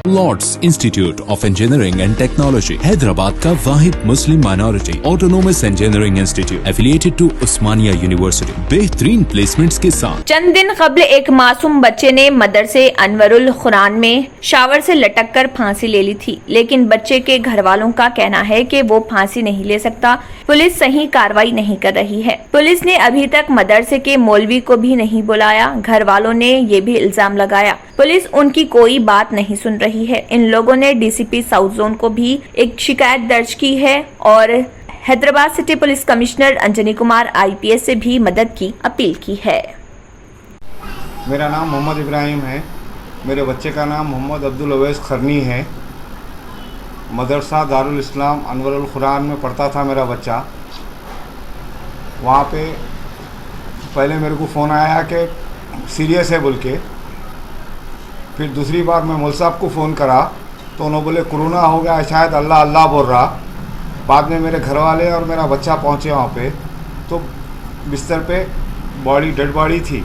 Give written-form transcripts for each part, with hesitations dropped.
Lord's Institute of Engineering and Technology Hyderabad का वाहिद मुस्लिम minority autonomous engineering institute affiliated to Osmania university बेहतरीन placements के साथ। चंद दिन कबल एक मासूम बच्चे ने मदरसे अनवरुल खुरान में शावर से लटककर फांसी ले ली थी, लेकिन बच्चे के घर वालों का कहना है कि वो फांसी नहीं ले सकता। पुलिस सही कार्रवाई नहीं कर रही है। पुलिस ने अभी तक मदरसे के मौलवी को भी नहीं बुलाया। घर वालों ने ये भी इल्जाम लगाया पुलिस उनकी कोई बात नहीं सुन रही है। इन लोगों ने डीसीपी साउथ जोन को भी एक शिकायत दर्ज की है और Hyderabad city police commissioner Anjani Kumar IPS से भी मदद की अपील की है। मेरा नाम मोहम्मद इब्राहिम है। मेरे बच्चे का नाम मोहम्मद अब्दुल अवैस खरनी है। मदरसा दारुल इस्लाम अनवरुल खुरान में पढ़ता था मेरा बच्चा। वहाँ पे पहले मेरे को फ़ोन आया कि सीरियस है बोल के। फिर दूसरी बार मैं मौलवी साहब को फ़ोन करा तो उन्होंने बोले कोरोना हो गया है, शायद अल्लाह अल्लाह बोल रहा। बाद में मेरे घर वाले और मेरा बच्चा पहुँचे वहाँ पे तो बिस्तर पे डेड बॉडी थी।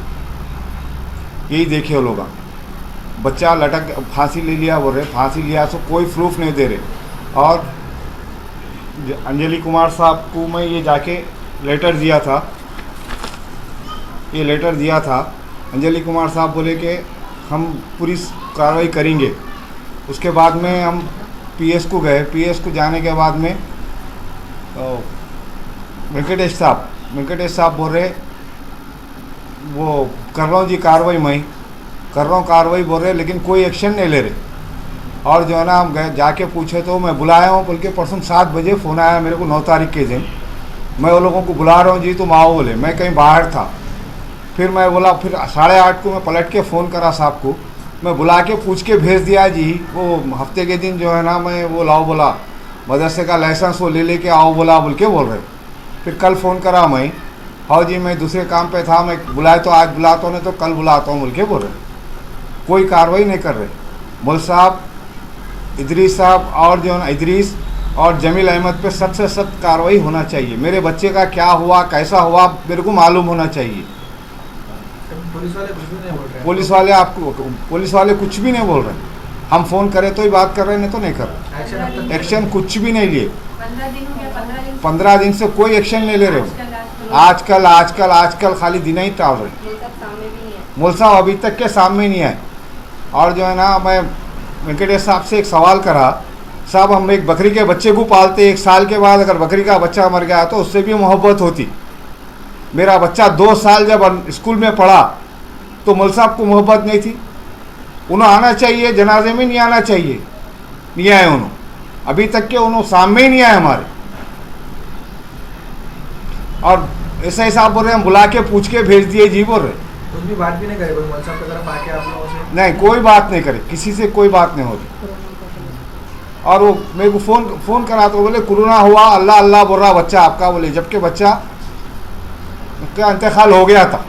यही देखे वो लोग, बच्चा लटक फांसी ले लिया बोल रहे। फांसी लिया तो कोई प्रूफ नहीं दे रहे। और अंजलि कुमार साहब को मैं ये जाके लेटर दिया था, अंजलि कुमार साहब बोले कि हम पूरी कार्रवाई करेंगे। उसके बाद में हम PS को गए। PS को जाने के बाद में वेंकटेश साहब बोल रहे वो कर रहा हूँ जी कार्रवाई, मैं कर रहा हूँ कार्रवाई बोल रहे, लेकिन कोई एक्शन नहीं ले रहे। और जो है ना हम गए जाके पूछे तो मैं बुलाया हूँ बोल के परसों 7 बजे फ़ोन आया मेरे को 9 तारीख के दिन। मैं वो लोगों को बुला रहा हूँ जी, तुम आओ बोले। मैं कहीं बाहर था। फिर मैं बोला, फिर 8:30 को मैं पलट के फ़ोन करा साहब को। मैं बुला के पूछ के भेज दिया जी। वो हफ्ते के दिन जो है ना मैं वो लाओ बोला, मदरसे का लाइसेंस वो ले के आओ बोला बोल के बोल रहे। फिर कल फ़ोन करा मैं, हाँ जी मैं दूसरे काम पे था, मैं बुलाए तो आज बुलाता हूँ नहीं तो कल बुलाता हूँ बोल के बोल रहे। कोई कार्रवाई नहीं कर रहे। मौलवी साहब, इदरीस साहब और जो है ना इदरीस और जमील अहमद पे सख्त से सख्त कार्रवाई होना चाहिए। मेरे बच्चे का क्या हुआ कैसा हुआ मेरे को मालूम होना चाहिए। पुलिस वाले कुछ भी नहीं बोल रहे। हम फ़ोन करें तो ही बात कर रहे, नहीं तो नहीं कर रहे। एक्शन कुछ भी नहीं लिए। 15 दिन से कोई एक्शन नहीं ले रहे। आजकल खाली दिन ही टाल रहे। मौलवी साहब अभी तक के सामने नहीं आए। और जो है ना मैं वेंकटेश साहब से एक सवाल करा, साहब हम एक बकरी के बच्चे को पालते, 1 साल के बाद अगर बकरी का बच्चा मर गया तो उससे भी मोहब्बत होती। मेरा बच्चा 2 साल जब स्कूल में पढ़ा तो मौलवी साहब को मोहब्बत नहीं थी। उन्हें आना चाहिए, जनाजे में नहीं आना चाहिए, नहीं आए उन्होंने। अभी तक के उन्होंने सामने ही नहीं आए हमारे। और ऐसा ही साहब बोल रहे हम बुला के पूछ के भेज दिए जी बोल रहे। कुछ भी बात भी नहीं करे मौलवी साहब की तरफ आके आप लोगों से? नहीं, कोई बात नहीं करे, किसी से कोई बात नहीं होती। और वो मेरे को फ़ोन करा तो बोले कोरोना हुआ, अल्लाह अल्लाह बोल रहा बच्चा आपका बोले, जबकि बच्चा का इंतकाल हो गया था।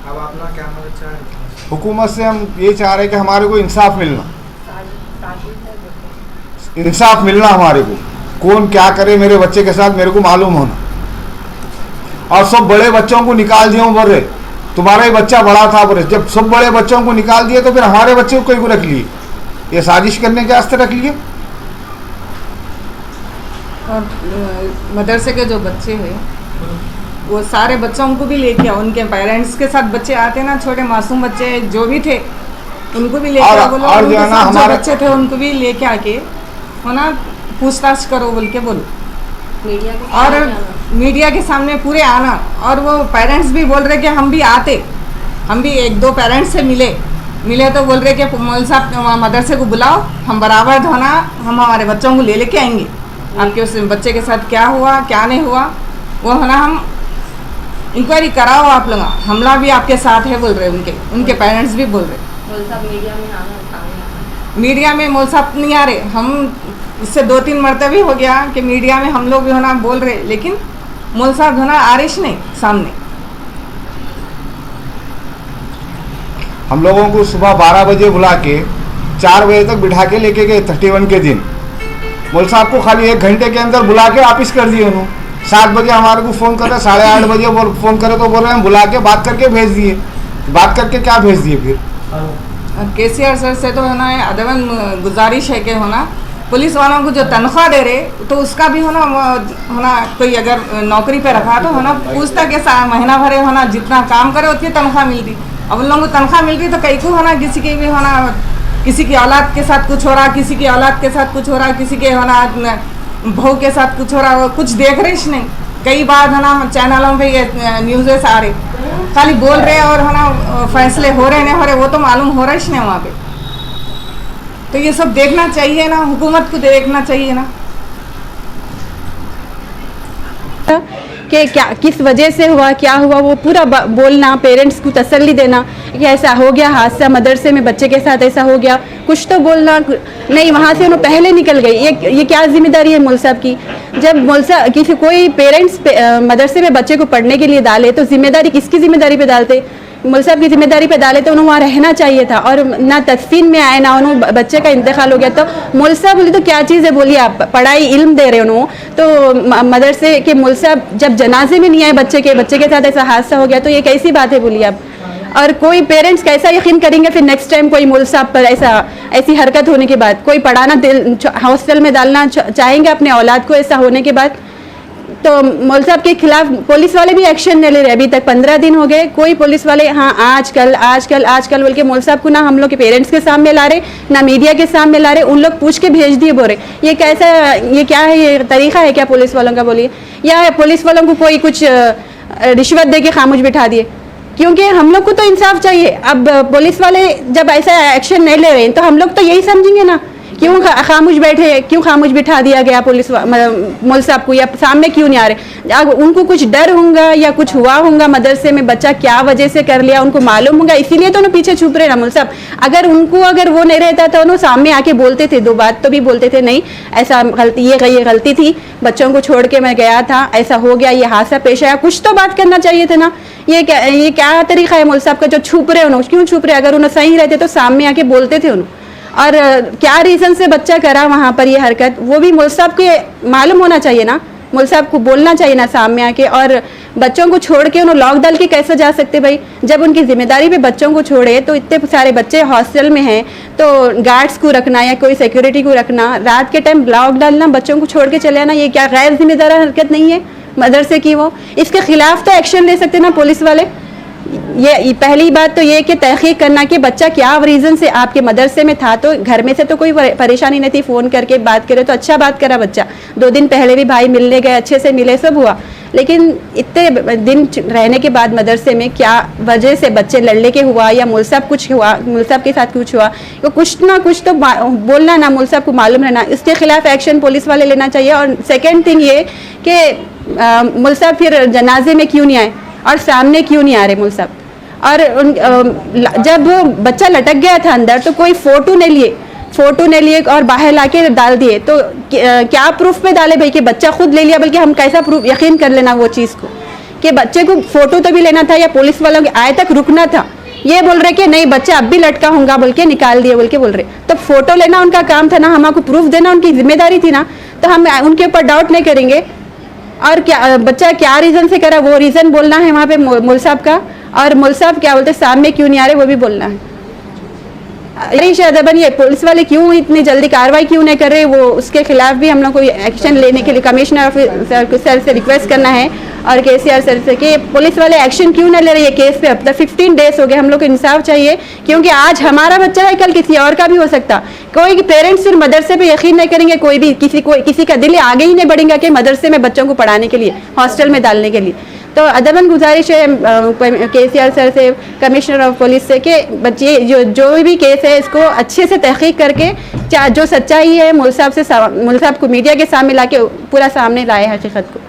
अब आप लोग क्या मदद चाह रहे हैं? हुकूमत से हम ये चाह रहे कि हमारे को इंसाफ मिलना हमारे को। कौन क्या करे मेरे बच्चे के साथ मेरे को मालूम होना। और सब बड़े बच्चों को निकाल दिए बोल रहे, तुम्हारा ही बच्चा बड़ा था बोले। जब सब बड़े बच्चों को निकाल दिए तो फिर हमारे बच्चे को क्यों रख लिए? ये साजिश करने के वास्ते रख लिए। और मदरसे के जो बच्चे हैं वो सारे बच्चों को भी लेके आओ। उनके पेरेंट्स के साथ बच्चे आते ना, छोटे मासूम बच्चे जो भी थे उनको भी लेके आओ बोलो। और उनके साथ जो बच्चे थे उनको भी लेके आके हो ना पूछताछ करो बोल के बोलो। और मीडिया के सामने पूरे आना। और वो पेरेंट्स भी बोल रहे कि हम भी आते, हम भी 1-2 पेरेंट्स से मिले तो बोल रहे कि मौलवी साहब मदरसे को बुलाओ, हम बराबर धोना, हम हमारे बच्चों को लेके आएंगे। आपके उस बच्चे के साथ क्या हुआ क्या नहीं हुआ वो है ना हम इंक्वायरी कराओ आप लोग। हमला भी आपके साथ है बोल रहे उनके पेरेंट्स भी बोल रहे। मीडिया में मौलवी साहब नहीं आ रहे। हम इससे 2-3 मरतबे हो गया कि मीडिया में हम लोग जो ना बोल रहे, लेकिन मौलवी साहब जो ना आरिश नहीं सामने। हम लोगों को सुबह 12 बजे बुला के 4 बजे तक बिठा के लेके गए 31 के दिन। मौलवी साहब को खाली 1 घंटे के अंदर बुला के वापिस कर दिए उन्होंने। 7 बजे हमारे को फ़ोन कर रहे, 8:30 बजे फ़ोन करे तो बोल रहे हैं हम बुला के बात करके भेज दिए। बात करके क्या भेज दिए फिर? केसीआर सर से तो है ना अदबन गुजारिश है कि है ना पुलिस वालों को जो तनख्वाह दे रहे तो उसका भी है ना कोई अगर नौकरी पे रखा तो है ना पूछता कि महीना भरे है ना जितना काम करे उतनी तनख्वाह मिलती। अब उन लोगों को तनख्वाह मिलती तो कई को है ना किसी की भी है ना किसी की औलाद के साथ कुछ हो रहा, किसी की औलाद के साथ कुछ हो रहा, किसी के है ना बहू के साथ कुछ हो रहा, कुछ देख रहे नहीं। कई बार है ना चैनलों पे ये न्यूज़ेस आ रहे, खाली बोल रहे और है ना फैसले हो रहे नहीं हो रहे वो तो मालूम हो रहा ही नहीं वहाँ पे। तो ये सब देखना चाहिए ना, हुकूमत को देखना चाहिए ना कि क्या किस वजह से हुआ, क्या हुआ, वो पूरा बोलना, पेरेंट्स को तसल्ली देना कि ऐसा हो गया हादसा, मदरसे में बच्चे के साथ ऐसा हो गया, कुछ तो बोलना नहीं। वहाँ से उन्होंने पहले निकल गई, ये क्या जिम्मेदारी है मौलवी साहब की। जब मौलवी साहब किसी कोई पेरेंट्स मदरसे में बच्चे को पढ़ने के लिए डाले तो जिम्मेदारी किसकी जिम्मेदारी पे डालते, मौलवी साहब की जिम्मेदारी पे डाले तो उन्हें वहाँ रहना चाहिए था। और ना तदफीन में आए ना उन्होंने बच्चे का इंतकाल हो गया। तो मौलवी साहब बोली तो क्या चीज़ है, बोलिए आप पढ़ाई इल्म दे रहे हो तो मदरसे के मौलवी साहब जब जनाजे में नहीं आए बच्चे के साथ ऐसा हादसा हो गया तो ये कैसी बात है, बोलिए आप। और कोई पेरेंट्स कैसा यकीन करेंगे फिर नेक्स्ट टाइम कोई मौलवी साहब पर ऐसी हरकत होने के बाद, कोई पढ़ाना हॉस्टल में डालना चाहेंगे अपने औलाद को ऐसा होने के बाद। तो मौलवी साहब के खिलाफ पुलिस वाले भी एक्शन नहीं ले रहे। अभी तक 15 दिन हो गए, कोई पुलिस वाले हाँ आजकल बोल के मौलवी साहब को ना हम लोग के पेरेंट्स के सामने ला रहे ना मीडिया के सामने ला रहे, उन लोग पूछ के भेज दिए बोल रहे। ये कैसा, ये क्या है, ये तरीका है क्या पुलिस वालों का, बोलिए। या पुलिस वालों को कोई कुछ रिश्वत दे के खामोश बिठा दिए, क्योंकि हम लोग को तो इंसाफ चाहिए। अब पुलिस वाले जब ऐसा एक्शन नहीं ले रहे हैं तो हम लोग तो यही समझेंगे ना क्यों खामोश बैठे, क्यों खामोश बिठा दिया गया पुलिस मौलवी साहब को, या सामने क्यों नहीं आ रहे। अब उनको कुछ डर होगा या कुछ हुआ होगा मदरसे में, बच्चा क्या वजह से कर लिया उनको मालूम होगा, इसीलिए तो उन्हें पीछे छुप रहे ना मौलवी साहब। अगर वो नहीं रहता तो उन्होंने सामने आके बोलते थे, 2 बात तो भी बोलते थे, नहीं ऐसा गलती, ये गलती थी, बच्चों को छोड़ के मैं गया था, ऐसा हो गया, ये हादसा पेश आया, कुछ तो बात करना चाहिए थे ना। ये क्या तरीका है मौलवी साहब का जो छुप रहे उन्होंने, क्यों छुप रहे। अगर उन्हें सही रहते तो सामने आके बोलते थे उन्होंने। और क्या रीज़न से बच्चा करा वहाँ पर ये हरकत, वो भी मौलवी साहब को मालूम होना चाहिए ना, मौलवी साहब को बोलना चाहिए ना सामने आके। और बच्चों को छोड़ के उन्हें लॉक डाल के कैसे जा सकते भाई, जब उनकी जिम्मेदारी पे बच्चों को छोड़े तो इतने सारे बच्चे हॉस्टल में हैं तो गार्ड्स को रखना या कोई सिक्योरिटी को रखना, रात के टाइम लॉक डालना, बच्चों को छोड़ के चले आना, ये क्या गैर जिम्मेदार हरकत नहीं है मदरसे की। वो इसके खिलाफ तो एक्शन ले सकते ना पुलिस वाले। ये पहली बात तो ये कि तहकीक करना कि बच्चा क्या रीज़न से आपके मदरसे में था, तो घर में से तो कोई परेशानी नहीं थी, फ़ोन करके बात करे तो अच्छा बात करा बच्चा। 2 दिन पहले भी भाई मिलने गए, अच्छे से मिले, सब हुआ, लेकिन इतने दिन रहने के बाद मदरसे में क्या वजह से बच्चे लड़ने के हुआ या मौलवी साहब कुछ हुआ, मौलवी साहब के साथ कुछ हुआ, तो कुछ ना कुछ तो बोलना ना, मौलवी साहब को मालूम रहना, इसके खिलाफ एक्शन पुलिस वाले लेना चाहिए। और सेकेंड थिंग ये कि मौलवी साहब फिर जनाजे में क्यों नहीं आए और सामने क्यों नहीं आ रहे मौलवी साहब। और जब बच्चा लटक गया था अंदर तो कोई फ़ोटो नहीं लिए और बाहर लाके डाल दिए, तो क्या प्रूफ पे डाले भाई कि बच्चा खुद ले लिया, बल्कि हम कैसा प्रूफ यकीन कर लेना वो चीज़ को कि बच्चे को फ़ोटो तो भी लेना था या पुलिस वालों के आए तक रुकना था। ये बोल रहे कि नहीं बच्चा अब भी लटका होगा बोल के निकाल दिए बोल के बोल रहे, तो फोटो लेना उनका काम था ना, हमको प्रूफ देना उनकी जिम्मेदारी थी ना, तो हम उनके ऊपर डाउट नहीं करेंगे। और क्या बच्चा क्या रीज़न से करा वो रीज़न बोलना है वहाँ पे मौलवी साहब का, और मौलवी साहब क्या बोलते सामने क्यों नहीं आ रहे वो भी बोलना है। ये पुलिस वाले क्यों इतनी जल्दी कार्रवाई क्यों नहीं कर रहे, वो उसके खिलाफ भी हम लोग को एक्शन लेने के लिए कमिश्नर सर से रिक्वेस्ट करना है और केसीआर सर से कि पुलिस वाले एक्शन क्यों नहीं ले रहे ये केस पे। अब तक 15 डेज हो गए, हम लोग को इंसाफ चाहिए, क्योंकि आज हमारा बच्चा है कल किसी और का भी हो सकता। कोई पेरेंट्स फिर मदरसे पे यकीन नहीं करेंगे, कोई भी किसी का दिल आगे ही नहीं बढ़ेगा कि मदरसे में बच्चों को पढ़ाने के लिए, हॉस्टल में डालने के लिए। तो अदबन गुजारिश है केसीआर सर से, कमिश्नर ऑफ पुलिस से कि बच्चे जो भी केस है इसको अच्छे से तहकीक करके जो सच्चाई है मौलवी साहब को मीडिया के सामने लाके पूरा सामने लाए हकीकत को।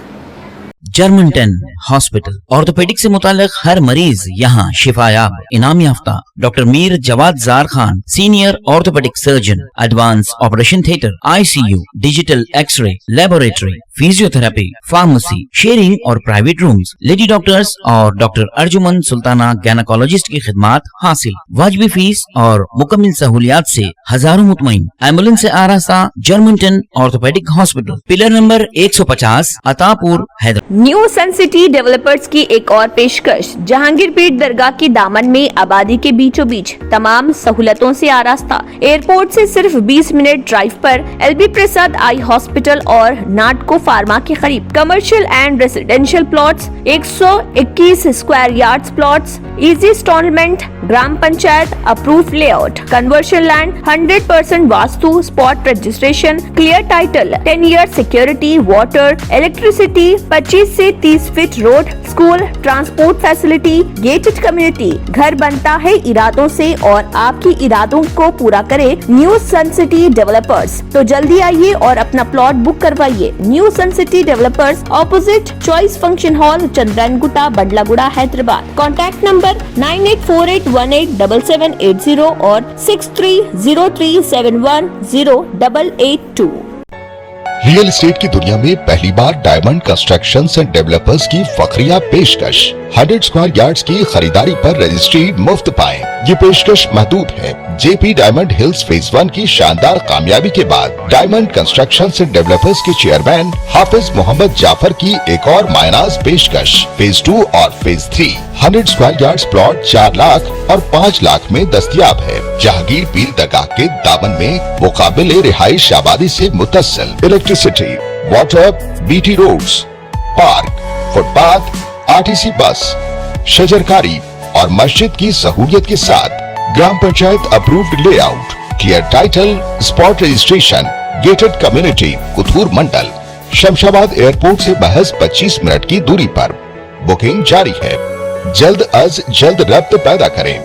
जर्मन 10 हॉस्पिटल ऑर्थोपेडिक से मुताल्लिक हर मरीज यहाँ शिफायाब, इनाम याफ्ता। Doctor Mir Jawad Zar Khan, senior orthopaedic surgeon, advance operation theatre, ICU, digital X ray, laboratory, physiotherapy, pharmacy, sharing और प्राइवेट रूम्स, लेडी डॉक्टर्स और डॉक्टर अर्जुमन सुल्ताना गैनकोलॉजिस्ट की खिदमात हासिल। वाजबी फीस और मुकम्मल सहूलियात से हजारों मुतमईन। एम्बुलेंस से आरास्ता Germanton Orthopaedic Hospital, pillar number 150, Attapur, Hyderabad. New Sun City Developers की एक और पेशकश। जहांगीर पीर दरगाह के दामन में आबादी के बीचों बीच तमाम सहूलतों से आरास्ता। एयरपोर्ट से सिर्फ 20 मिनट ड्राइव पर LB प्रसाद आई हॉस्पिटल और नाटको फार्मा के करीब। Commercial and residential plots, 121 square yards plots, easy installment, gram panchayat approve layout, conversion land, 100% vastu, spot registration, clear title, 10 year security, water, electricity, 25 से 30 feet road, school, transport facility, gated community. घर बनता है इरादों से और आपकी इरादों को पूरा करे न्यू सन सिटी डेवलपर्स। तो जल्दी आइए और अपना प्लॉट बुक करवाइए। New Sun City Developers, opposite Choice Function Hall, Chandrayangutta, Badlaguda, Hyderabad. Contact number 9848187780 और 6303710882। रियल एस्टेट की दुनिया में पहली बार डायमंड कंस्ट्रक्शंस एंड डेवलपर्स की फखरिया पेशकश। 100 स्क्वायर यार्ड्स की खरीदारी पर रजिस्ट्री मुफ्त पाएं। ये पेशकश महदूद है। JP डायमंड हिल्स फेज 1 की शानदार कामयाबी के बाद डायमंड कंस्ट्रक्शंस एंड डेवलपर्स के चेयरमैन हाफिज मोहम्मद जाफर की एक और मायनाज पेशकश। फेज 2 और phase 3 100 square yards plot 4 lakh और 5 लाख में दस्तयाब है। जहांगीर पीर दरगाह के दामन में मुकाबिले रिहाइश आबादी से मुतस्सिल। Electricity, water, BT roads, park, footpath, RTC bus, शजरकारी और मस्जिद की सहूलियत के साथ ग्राम panchayat approved layout, clear title, spot registration, gated community, Kothur mandal, Shamshabad airport से महज 25 मिनट की दूरी पर। बुकिंग जारी है। जल्द अज जल्द रब्त पैदा करें।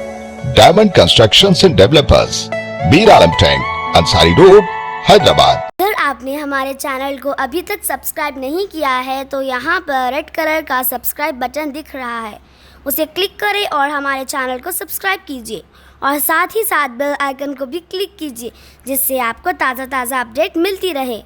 Diamond Constructions and developers, Mir Alam tank, Ansari road, Hyderabad. अगर आपने हमारे चैनल को अभी तक सब्सक्राइब नहीं किया है तो यहाँ पर रेड कलर का सब्सक्राइब बटन दिख रहा है, उसे क्लिक करें और हमारे चैनल को सब्सक्राइब कीजिए और साथ ही साथ बेल आइकन को भी क्लिक कीजिए जिससे आपको ताज़ा अपडेट मिलती रहे।